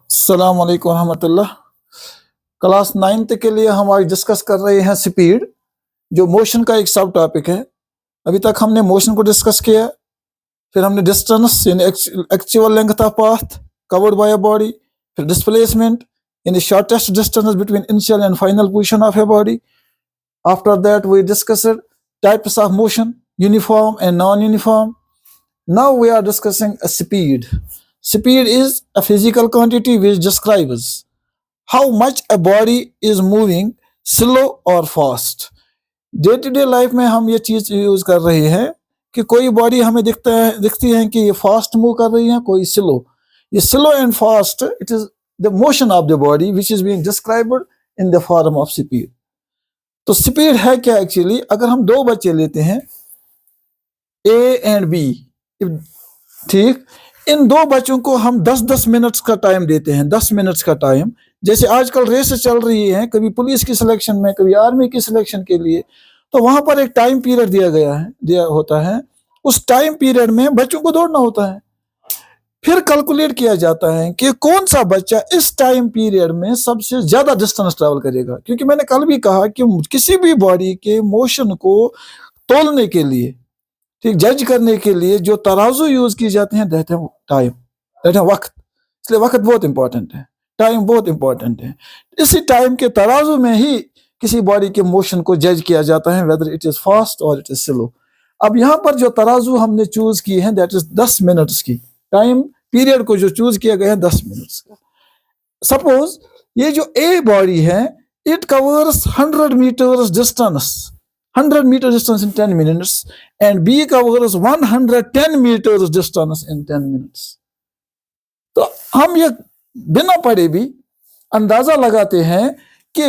अस्सलाम वालेकुम रहमतुल्लाह। क्लास 9th के लिए हम आज डिस्कस कर रहे हैं स्पीड, जो मोशन का एक सब टॉपिक है। अभी तक हमने मोशन को डिस्कस किया, फिर हमने डिस्टेंस यानी actual length of path covered by a body, फिर डिस्प्लेसमेंट यानी shortest distance between initial and final position of a body. After that we discussed types of motion, uniform and non uniform. Now we are discussing a speed. Speed is a physical quantity which describes how much a body is moving slow or fast. Day to day life में हम ये चीज use कर रहे हैं कि कोई body हमें दिखती है कि ये फास्ट मूव कर रही है, कोई स्लो. ये slow and fast, it is the motion of the body which is being described in the form of speed. तो स्पीड है क्या एक्चुअली? अगर हम दो बच्चे लेते हैं ए एंड बी, ठीक, इन दो बच्चों को हम 10-10 मिनट्स का टाइम देते हैं, 10 मिनट्स का टाइम. जैसे आजकल रेस चल रही है, कभी पुलिस की सिलेक्शन में, कभी आर्मी की सिलेक्शन के लिए, तो वहां पर एक टाइम पीरियड दिया होता है. उस टाइम पीरियड में बच्चों को दौड़ना होता है. फिर कैलकुलेट किया जाता है कि कौन सा बच्चा इस टाइम पीरियड में सबसे ज्यादा डिस्टेंस ट्रेवल करेगा. क्योंकि मैंने कल भी कहा कि किसी भी बॉडी के मोशन को तोलने के लिए, ठीक, जज करने के लिए जो तराजू यूज की जाते हैं, दैट है टाइम, दैट है वक्त. इसलिए वक्त बहुत इंपॉर्टेंट है, टाइम बहुत इंपॉर्टेंट है. इसी टाइम के तराजू में ही किसी बॉडी के मोशन को जज किया जाता है, वेदर इट इज फास्ट और इट इज स्लो. अब यहाँ पर जो तराजू हमने चूज की है, दैट इज 10 मिनट्स की. टाइम पीरियड को जो चूज किया गया है 10 मिनट्स का. सपोज ये जो ए बॉडी है, it covers 100 metres distance, 100 meter distance in 10 minutes, and B covers 110 meters distance in 10 minutes. तो हम ये बिना पढ़े भी अंदाजा लगाते हैं कि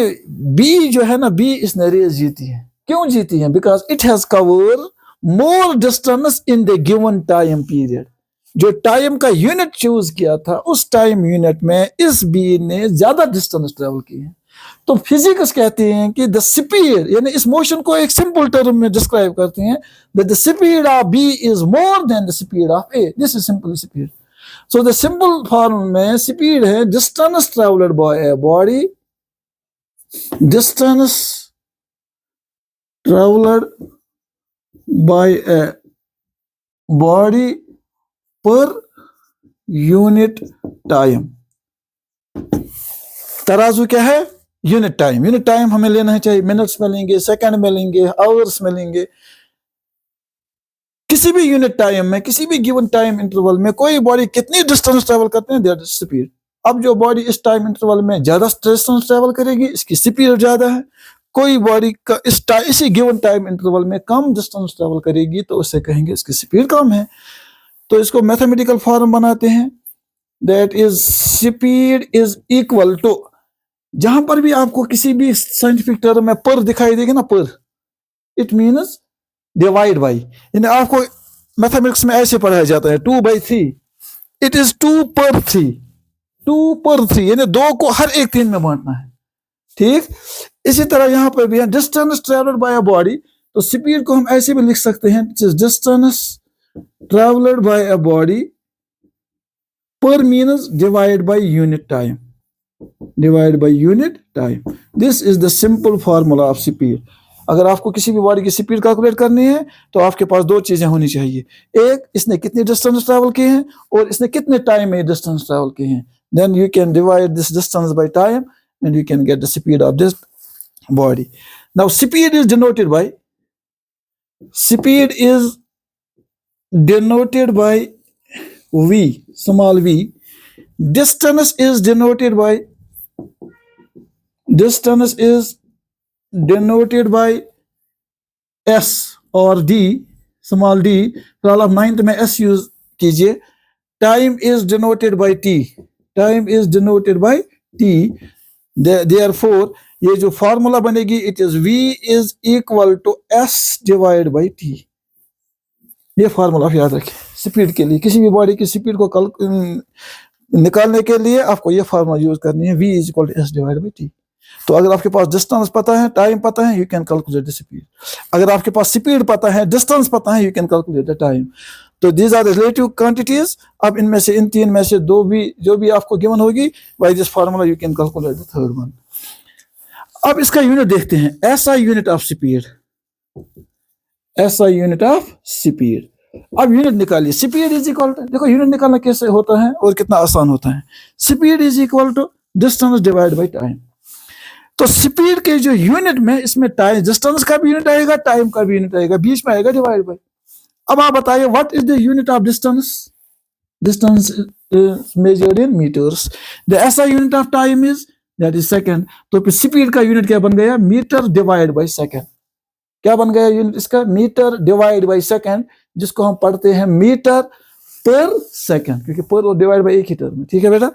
B जो है ना, B इसने रेस जीती है. क्यों जीती है? Because it has cover more distance in the given time period. जो टाइम का यूनिट चूज किया था, उस टाइम यूनिट में इस B ने ज्यादा डिस्टेंस ट्रेवल की है. तो फिजिक्स कहते हैं कि द स्पीड, यानी इस मोशन को एक सिंपल टर्म में डिस्क्राइब करते हैं, that the speed of B is more than the speed of A. This is simple speed. So the simple form में स्पीड है distance travelled by a body, distance travelled by a body per unit time. तराजू क्या है? Unit time. Unit time हमें लेना है, चाहे minutes में लेंगे, सेकंड में लेंगे, आवर्स में लेंगे. किसी भी यूनिट टाइम में, किसी भी गिवन टाइम इंटरवल में कोई बॉडी कितनी डिस्टेंस ट्रेवल करते हैं, दैट इज स्पीड. अब जो बॉडी इस टाइम इंटरवल में ज्यादा डिस्टेंस ट्रेवल करेगी, इसकी स्पीड ज्यादा है. कोई बॉडी का इसी गिवन टाइम इंटरवल में कम डिस्टेंस ट्रेवल करेगी, तो उससे कहेंगे इसकी स्पीड कम है. तो इसको मैथमेटिकल फॉर्म बनाते हैं, that is speed is equal to, जहां पर भी आपको किसी भी साइंटिफिक टर्म में पर दिखाई देगी ना, पर, इट मीन्स डिवाइड बाई. यानी आपको मैथमेटिक्स में ऐसे पढ़ाया जाता है 2/3. इट इज 2 पर 3, 2 पर 3, यानी 2 को हर एक 3 में बांटना है. ठीक, इसी तरह यहां पर भी है distance travelled by a body. तो स्पीड को हम ऐसे भी लिख सकते हैं, it is distance travelled by a body per means divide by unit time, divided by unit time. This is the simple formula of speed. अगर आपको किसी भी बॉडी की स्पीड कैलकुलेट करनी है, तो आपके पास दो चीजें होनी चाहिए. एक, इसने कितनी डिस्टेंस ट्रैवल की है, और इसने कितने टाइम में डिस्टेंस ट्रैवल की है. Then you can divide this distance by time and you can get the speed of this body. Now speed is denoted by V, small v. Distance is denoted by S or D, small d. फिलहाल आप 9th में S use कीजिए. Time is denoted by T, time is denoted by T. Therefore ये जो formula बनेगी, it is V is equal to S divide by T. ये formula आप याद रखें स्पीड के लिए. किसी भी बॉडी की स्पीड को निकालने के लिए आपको ये फार्मूला यूज करनी है, V is equal to S divide by T. तो अगर आपके पास डिस्टेंस पता है, टाइम पता है, you can calculate the speed. अगर आपके पास स्पीड पता है, डिस्टेंस पता है, you can calculate the time. तो these are the relative quantities. अब इनमें से इन तीन में से दो भी जो भी आपको गिवन होगी, by this formula you can calculate the third one. अब इसका यूनिट देखते हैं, SI unit of speed, SI unit of speed. अब यूनिट निकालिए, स्पीड इज इक्वल टू, देखो यूनिट निकालना कैसे होता है और कितना आसान होता है। Speed is equal to distance divide by time. तो स्पीड के जो यूनिट में इसमें टाइम, डिस्टेंस का भी यूनिट आएगा, टाइम का भी यूनिट आएगा, बीच में आएगा डिवाइड बाय। अब आप बताइए what is the unit of distance? Distance is measured in metres. The SI unit of time is that is second. तो स्पीड का यूनिट क्या बन गया? Metre divide by second. क्या बन गया यूनिट इसका? मीटर डिवाइड बाय सेकंड, जिसको हम पढ़ते हैं मीटर पर सेकंड, क्योंकि पर और डिवाइड बाय एक ही टर्म है। ठीक है बेटा,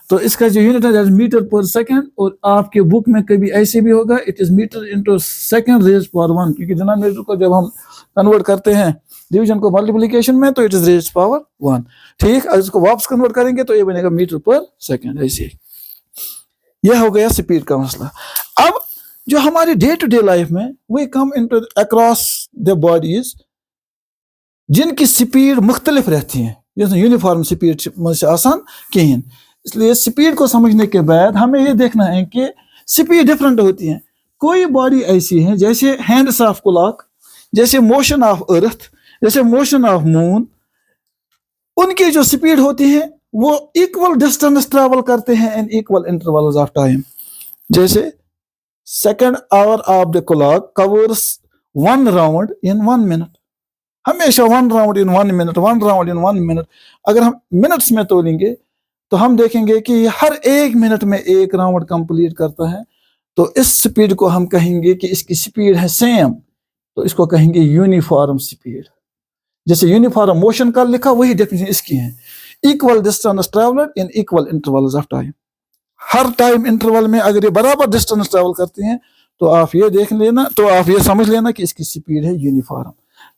तो इसका जो यूनिट है that is metre per second. और आपके बुक में कभी ऐसे भी होगा, it is metre into second raised power 1, क्योंकि डिनोमिनेटर को जब हम कन्वर्ट करते हैं डिवीजन को मल्टीप्लिकेशन में, तो इट इज रेज़्ड पावर 1। ठीक, और इसको वापस कन्वर्ट करेंगे तो ये बनेगा मीटर पर सेकंड। ऐसे यह हो गया स्पीड का मसला। अब जो हमारे डे टू डे लाइफ में we come into across the bodies जिनकी स्पीड मुख्तलिफ रहती है, जैसे यूनिफॉर्म स्पीड से आसान कहीं। इसलिए स्पीड को समझने के बाद हमें ये देखना है कि स्पीड डिफरेंट होती है। कोई बॉडी ऐसी है जैसे हैंड्स ऑफ क्लॉक, जैसे मोशन ऑफ अर्थ, जैसे मोशन ऑफ मून, उनकी जो स्पीड होती है वो इक्वल डिस्टेंस ट्रैवल करते हैं in equal intervals of time. जैसे second hour of the clock covers 1 round in 1 minute, हमेशा 1 round in 1 minute, 1 round in 1 minute. अगर हम मिनट्स में तोलेंगे तो हम देखेंगे कि हर 1 मिनट में 1 राउंड कंप्लीट करता है। तो इस स्पीड को हम कहेंगे कि इसकी स्पीड है सेम, तो इसको कहेंगे यूनिफॉर्म स्पीड। जैसे यूनिफॉर्म मोशन का लिखा, वही डेफिनेशन इसकी है, equal distance travelled in equal intervals of time. Her time interval में अगर ये बराबर डिस्टेंस ट्रैवल करते हैं तो आप ये देख लेना, तो आप ये समझ लेना कि इसकी स्पीड है यूनिफॉर्म।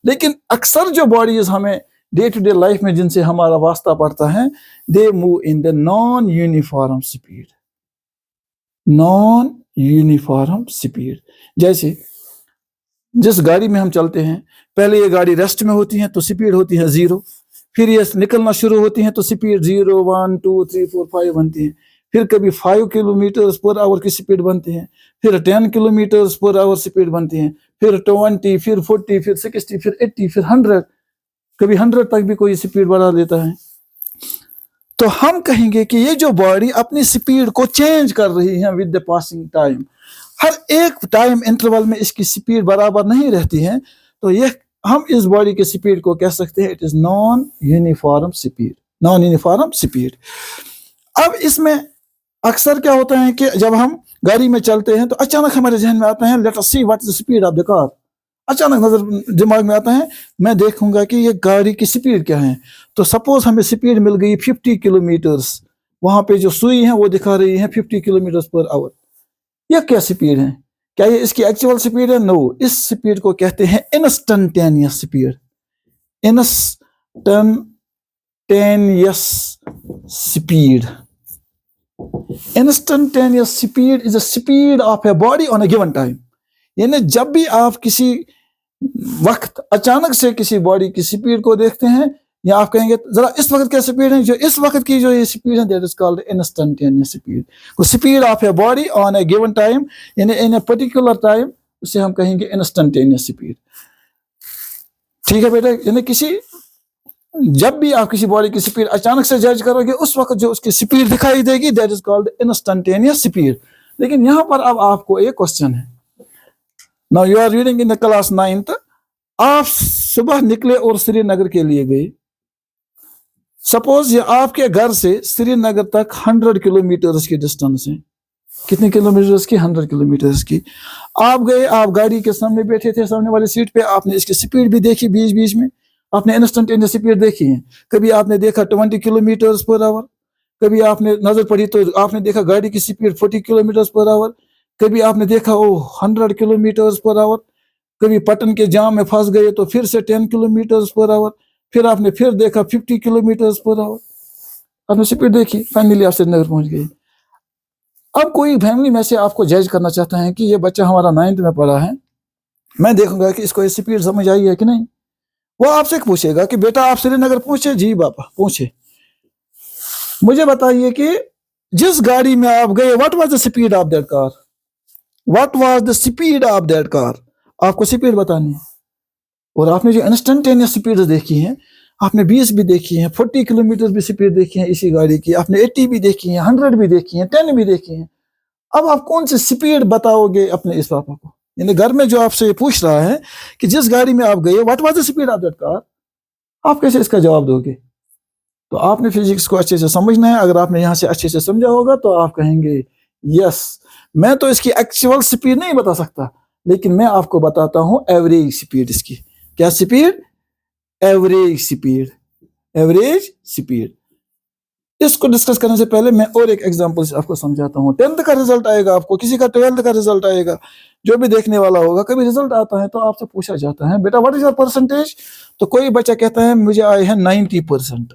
लेकिन अक्सर जो बॉडीज हमें डे टू डे लाइफ में जिनसे हमारा वास्ता पड़ता है, they move in the non uniform speed, non uniform speed. जैसे जिस गाड़ी में हम चलते हैं, पहले ये गाड़ी रेस्ट में होती है तो स्पीड होती है 0, फिर ये निकलना शुरू होती है तो स्पीड 0, 1, 2, 3, 4, 5 बनती है, फिर कभी 5 किलोमीटर पर आवर की स्पीड बनती है, फिर 10 किलोमीटर पर आवर स्पीड बनती है, फिर 20, फिर 40, फिर 60, फिर 80, फिर 100, कभी 100 तक भी कोई स्पीड बढ़ा देता है। तो हम कहेंगे कि ये जो बॉडी अपनी स्पीड को चेंज कर रही है विद द पासिंग टाइम। हर एक टाइम इंटरवल में इसकी स्पीड बराबर नहीं रहती है, तो ये हम इस बॉडी की स्पीड को कह सकते हैं it is non uniform speed, non uniform speed. अब इसमें अक्सर क्या होता है कि जब हम गाड़ी में चलते हैं तो अचानक हमारे जहन में आता है let us see what is the speed of the car. अचानक नजर दिमाग में आता है, मैं देखूंगा कि ये गाड़ी की स्पीड क्या है। तो सपोज हमें स्पीड मिल गई 50 किलोमीटर्स, वहां पे जो सुई है वो दिखा रही है 50 किलोमीटर पर आवर। यह क्या स्पीड है? क्या ये इसकी एक्चुअल स्पीड है? नो, इस स्पीड को कहते हैं instantaneous speed, instantaneous speed. Instantaneous speed is the speed of a body on A given time. यानी जब भी आप किसी वक्त अचानक से किसी बॉडी की स्पीड को देखते हैं, या आप कहेंगे जरा इस वक्त क्या स्पीड है, जो इस वक्त की जो ये स्पीड है that is called instantaneous speed. Speed of a body on A given time, यानी इन ए पर्टिकुलर टाइम, उसे हम कहेंगे इंस्टेंटेनियस स्पीड। ठीक है बेटा, यानी किसी जब भी आप किसी बॉडी की स्पीड अचानक से जज करोगे, उस वक्त जो उसकी स्पीड दिखाई देगी that is called instantaneous speed. लेकिन यहां पर अब आपको एक क्वेश्चन है। Now you are reading in the class 9th। आप सुबह निकले और श्रीनगर के लिए गए। सपोज ये आपके घर से श्रीनगर तक 100 किलोमीटर की डिस्टेंस है। कितने किलोमीटर की? 100 किलोमीटर की। आप गए, आप गाड़ी के सामने बैठे थे, सामने वाली सीट पे, आपने इसकी स्पीड भी देखी, बीच बीच में आपने इंस्टेंटेनियस स्पीड देखी है। कभी आपने देखा 20 किलोमीटर पर आवर, कभी आपने नजर पड़ी तो आपने देखा गाड़ी की स्पीड 40 किलोमीटर पर आवर, कभी आपने देखा 100 किलोमीटर पर आवर, कभी पटन के जाम में फंस गए तो फिर से 10 किलोमीटर पर आवर, फिर आपने फिर देखा 50 किलोमीटर पर आवर, आपने स्पीड देखी, फाइनली आप श्रीनगर पहुंच गए। अब कोई फैमिली में से आपको जज करना चाहता है कि ये बच्चा हमारा 9th में पढ़ा है, मैं देखूंगा कि इसको ये स्पीड समझ आई है कि नहीं। वो आपसे पूछेगा कि बेटा आप श्रीनगर पहुंचे? जी पापा पहुंचे। मुझे बताइए कि जिस गाड़ी में आप गए, what was the speed of that car? What was the speed of that car? आपको स्पीड बतानी है। और आपने जो इंस्टेंटेनियस स्पीड देखी है, आपने 20 भी देखी है, 40 किलोमीटर भी स्पीड देखी है इसी गाड़ी की, आपने 80 भी देखी है, 100 भी देखी है, 10 भी देखी है। अब आप कौन सी स्पीड बताओगे अपने इस पापा को? यानी घर में जो आपसे पूछ रहा है कि जिस गाड़ी में आप गए, what was the speed of that car, आप कैसे इसका जवाब दोगे? तो आपने फिजिक्स को अच्छे से समझना है। अगर आपने यहाँ से अच्छे से समझा होगा तो आप कहेंगे यस, मैं तो इसकी एक्चुअल स्पीड नहीं बता सकता, लेकिन मैं आपको बताता हूँ एवरेज स्पीड इसकी। क्या speed? Average speed. Average speed. इसको डिस्कस करने से पहले मैं और एक एग्जांपल से आपको समझाता हूँ। 10th का रिजल्ट आएगा, आपको किसी का 12th का रिजल्ट आएगा, जो भी देखने वाला होगा, कभी रिजल्ट आता है तो आपसे पूछा जाता है बेटा व्हाट इज योर परसेंटेज? तो कोई बच्चा कहता है मुझे आए हैं 90%।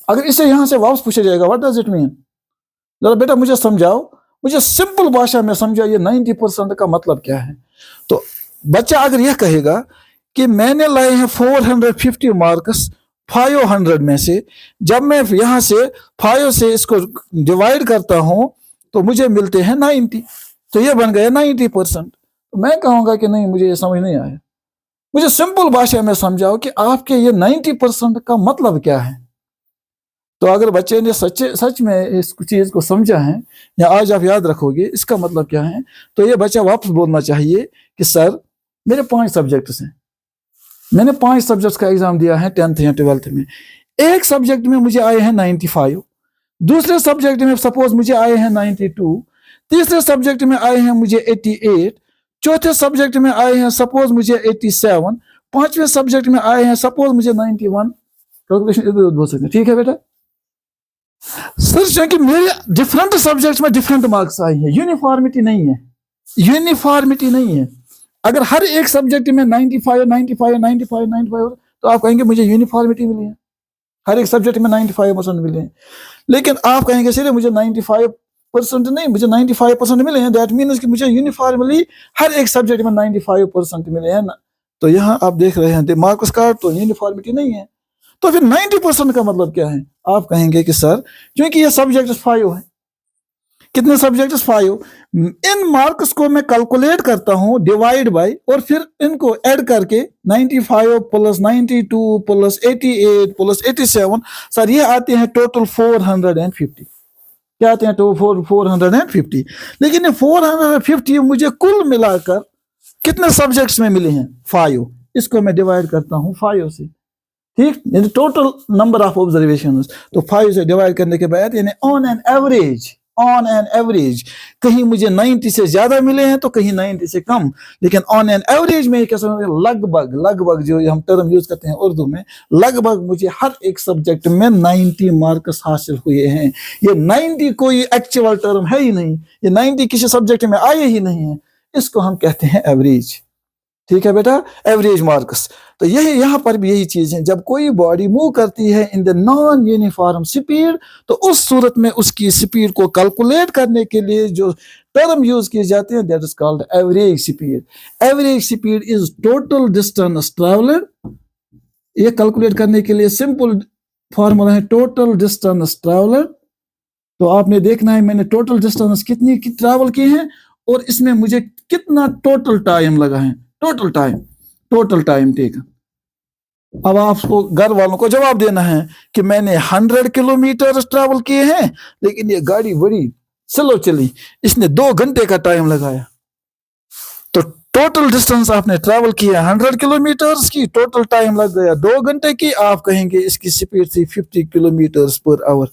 अगर इसे यहाँ से वापस पूछा जाएगा व्हाट डज इट मीन, जरा बेटा मुझे समझाओ, मुझे सिंपल भाषा में समझाइए 90% का मतलब क्या है। तो बच्चा अगर यह कहेगा कि मैंने लाए हैं 450 मार्क्स 500 में से, जब मैं यहाँ से 5 से इसको डिवाइड करता हूँ तो मुझे मिलते हैं 90, तो ये बन गया 90%। तो मैं कहूँगा कि नहीं, मुझे ये समझ नहीं आया, मुझे सिंपल भाषा में समझाओ कि आपके ये 90% का मतलब क्या है। तो अगर बच्चे ने सच में इस चीज को समझा है या आज आप याद रखोगे इसका मतलब क्या है, तो ये बच्चा वापस बोलना चाहिए कि सर मेरे 5 सब्जेक्ट्स हैं, मैंने 5 सब्जेक्ट्स का एग्जाम दिया है 10th या 12th में। एक सब्जेक्ट में मुझे आए हैं 95, दूसरे सब्जेक्ट में सपोज मुझे आए हैं 92, तीसरे सब्जेक्ट में आए हैं मुझे 88, चौथे सब्जेक्ट में आए हैं सपोज मुझे 87, पांचवें सब्जेक्ट में आए हैं सपोज मुझे 91। कैलकुलेशन इधर उधर हो सकते हैं, ठीक है बेटा? सर कि मेरे डिफरेंट सब्जेक्ट्स में डिफरेंट मार्क्स आए हैं, यूनिफॉर्मिटी नहीं है, यूनिफॉर्मिटी नहीं है। अगर हर एक सब्जेक्ट में 95 95 95 95 तो आप कहेंगे मुझे यूनिफॉर्मिटी मिली है, हर एक सब्जेक्ट में 95% मिले हैं। लेकिन आप कहेंगे सिर्फ मुझे 95% नहीं, मुझे 95% मिले हैं, दैट मीन्स कि मुझे यूनिफॉर्मली हर एक सब्जेक्ट में 95% मिले हैं ना। तो यहाँ आप देख रहे हैं मार्क्स कार्ड, तो यूनिफॉर्मिटी नहीं है। तो फिर 90% का मतलब क्या है? आप कहेंगे कि सर क्योंकि ये सब्जेक्ट 5 है। कितने सब्जेक्ट? 5। इन मार्क्स को मैं कैलकुलेट करता हूं डिवाइड बाय, और फिर इनको ऐड करके 95 प्लस 92 प्लस 88 प्लस 87, सर ये आते हैं टोटल 450। क्या आते हैं? तो 450। लेकिन ये 450 मुझे कुल मिलाकर कितने सब्जेक्ट्स में मिले हैं? 5। इसको मैं डिवाइड करता हूं 5 से, ठीक, यानी टोटल नंबर ऑफ ऑब्जर्वेशन। तो 5 से डिवाइड करने के बाद यानी ऑन एन एवरेज कहीं मुझे 90 से ज्यादा मिले हैं तो कहीं 90 से कम, लेकिन ऑन एन एवरेज में कैसे लगभग जो हम टर्म यूज करते हैं उर्दू में, लगभग मुझे हर एक सब्जेक्ट में 90 मार्क्स हासिल हुए हैं। ये 90 कोई एक्चुअल टर्म है ही नहीं, ये 90 किसी सब्जेक्ट में आए ही नहीं है, इसको हम कहते हैं एवरेज। ठीक है बेटा, एवरेज मार्क्स। तो यही यहाँ पर भी यही चीज है, जब कोई बॉडी मूव करती है in the non uniform speed, तो उस सूरत में उसकी स्पीड को कैलकुलेट करने के लिए जो टर्म यूज किए जाते हैं that is called average speed. Average speed is total distance travelled. ये कैलकुलेट करने के लिए सिंपल फॉर्मूला है टोटल डिस्टेंस ट्रैवल्ड। तो आपने देखना है मैंने टोटल डिस्टेंस कितनी ट्रैवल की है और इसमें मुझे कितना टोटल टाइम लगा है, टोटल टाइम ठीक है। अब आपको घर वालों को जवाब देना है कि मैंने 100 किलोमीटर ट्रैवल किए हैं, लेकिन ये गाड़ी बड़ी स्लो चली, इसने 2 घंटे का टाइम लगाया। तो टोटल डिस्टेंस आपने ट्रैवल किया 100 किलोमीटर की, टोटल टाइम लग गया 2 घंटे की। आप कहेंगे इसकी स्पीड थी 50 किलोमीटर पर आवर,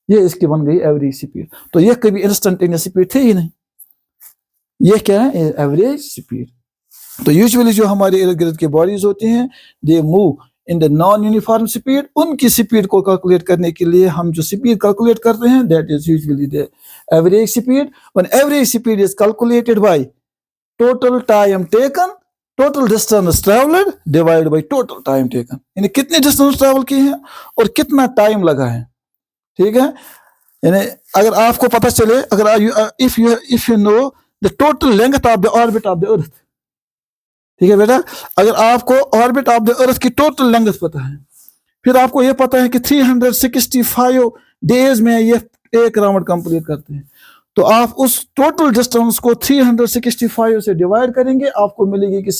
ये इसकी बन गई एवरेज स्पीड। तो ये कभी इंस्टेंटेनियस स्पीड थी ही नहीं, ये क्या है? Average speed. तो यूजुअली जो हमारे इर्द गिर्द के बॉडीज होते हैं they move in the non uniform speed. उनकी स्पीड को कैलकुलेट करने के लिए हम जो स्पीड कैलकुलेट करते हैं that is usually the average speed. When average speed is calculated by total time taken, total distance travelled divide by total time taken, यानी कितने डिस्टेंस ट्रैवल किए हैं और कितना टाइम लगा है। ठीक है, यानी अगर आपको पता चले, अगर if you know the total length of the orbit of the earth, ठीक है बेटा। अगर आपको ऑर्बिट ऑफ द अर्थ की टोटल लेंथ पता है, फिर आपको ये पता है कि 365 डेज में ये एक राउंड कंप्लीट करते हैं, तो आप उस टोटल डिस्टेंस को 365 से डिवाइड करेंगे, आपको मिलेगी कि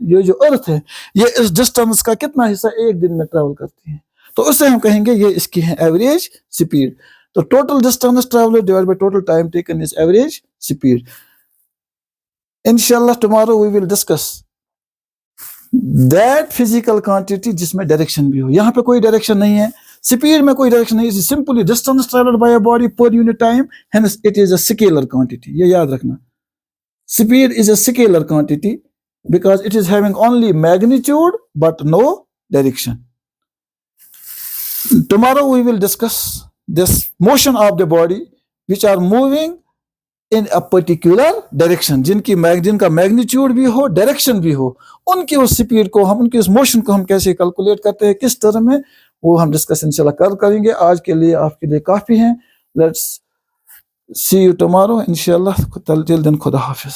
ये जो अर्थ है ये इस डिस्टेंस का कितना हिस्सा एक दिन में ट्रैवल करती है, तो उससे हम कहेंगे ये इसकी है एवरेज स्पीड। तो total distance travel divide by total time taken is average speed. इंशाल्लाह tomorrow we will discuss that physical quantity जिसमें डायरेक्शन भी हो। यहाँ पे कोई डायरेक्शन नहीं है, स्पीड में कोई डायरेक्शन नहीं है, simply distance travelled by a body per unit time, hence it is a scalar quantity. ये याद रखना, speed is a scalar quantity because it is having only magnitude but no direction. Tomorrow we will discuss this motion of the body which are moving in a particular direction, जिनका magnitude भी हो direction भी हो, उनकी उस speed को हम, उनकी उस मोशन को हम कैसे कैलकुलेट करते हैं, किस टर्म में, वो हम डिस्कस इंशाल्लाह करेंगे। आज के लिए आपके लिए काफी है। लेट्स सी यू टुमारो इंशाल्लाह। टिल देन खुदा हाफिज।